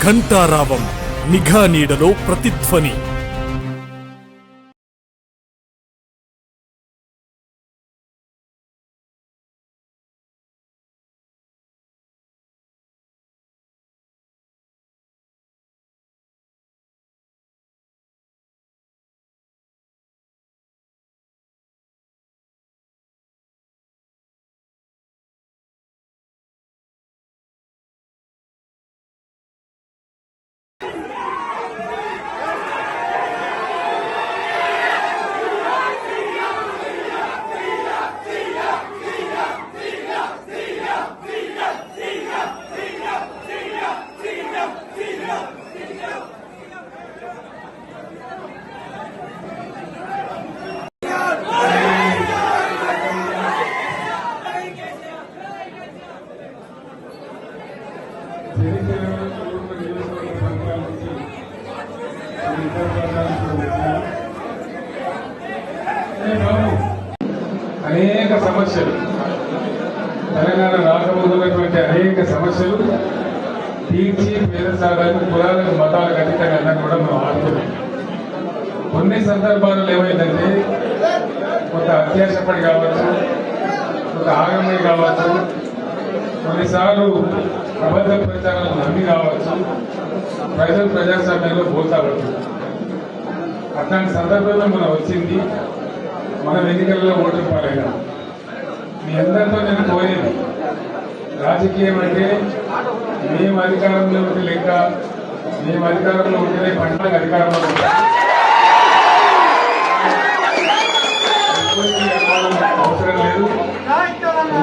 ఘంటారావం నిఘా నీడలో ప్రతిధ్వని. అనేక సమస్యలు తెలంగాణ రాకముందున్నటువంటి అనేక సమస్యలు తీర్చి పేద సాగాలకు కులాలకు మతాలకు అతీతంగా అన్నా కూడా మనం ఆడుతున్నాం. కొన్ని సందర్భాల్లో ఏమైందంటే కొంత అత్యాశపడి కావచ్చు, కొంత ఆగమై కావచ్చు, కొన్నిసార్లు అబద్ధ ప్రచారాలను నమ్మి కావచ్చు, ప్రజలు ప్రజాస్వామ్యంలో పోతావచ్చు. అట్లాంటి సందర్భంలో మనం వచ్చింది, మనం ఎన్నికల్లో ఓటు పాలైనా. మీ అందరితో నేను కోరేది, రాజకీయం అంటే మేము అధికారంలో ఉంటే లెక్క, మేము అధికారంలో ఉంటేనే పంటలకు అధికారంలో ఉంటాం. అవసరం లేదు.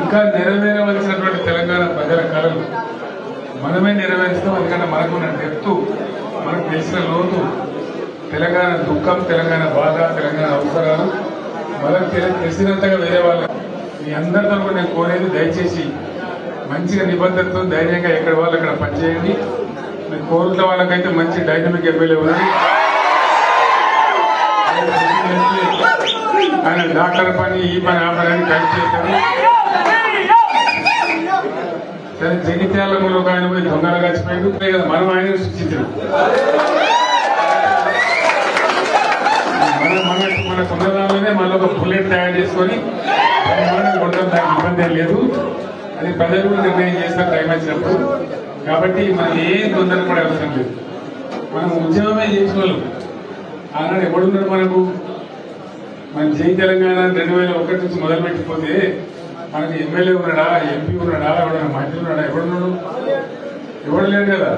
ఇంకా నెరవేరవలసినటువంటి తెలంగాణ ప్రజల కళలు మనమే నెరవేరుస్తాం. ఎందుకంటే మనకు డెప్తు, మనకు తెలిసిన లోతు, తెలంగాణ దుఃఖం, తెలంగాణ బాధ, తెలంగాణ అవసరాలు మనకు తెలిసినంతగా వేరే వాళ్ళ. మీ అందరితో నేను కోరేది, దయచేసి మంచిగా నిబద్ధతతో ధైర్యంగా ఎక్కడ వాళ్ళు అక్కడ పనిచేయండి. మీ కోరుట్ల వాళ్ళకైతే మంచి డైనమిక్ ఎమ్మెల్యే ఉన్నది. ఆయన డాక్టర్ పని, ఈ పని, ఆ పని అని కలిసి చేస్తారు. సరే, జగిత్యాలలో ఒక ఆయన పోయి దొంగలు గచ్చిపోయాడు కదా, మనం ఆయన సృష్టించారు. మన కొన్నదానిలోనే మళ్ళీ ఒక బుల్లెట్ తయారు చేసుకొని కొట్టడం దానికి ఇబ్బంది ఏం లేదు. అది ప్రజలు కూడా నిర్ణయం చేస్తారు టైం వచ్చినప్పుడు. కాబట్టి మనం ఏం తొందర కూడా అవసరం లేదు. మనం ఉద్యమమే చేసిన వాళ్ళు. ఆనాడు ఎవడున్నాడు మనకు? మన జై తెలంగాణ 2001 నుంచి మొదలుపెట్టిపోతే మనకి ఎమ్మెల్యే ఉన్నాడా, ఎంపీ ఉన్నాడా, ఎవడన్నా మంత్రి ఉన్నాడా? ఎవడున్నాడు? ఎవడు లేడు కదా.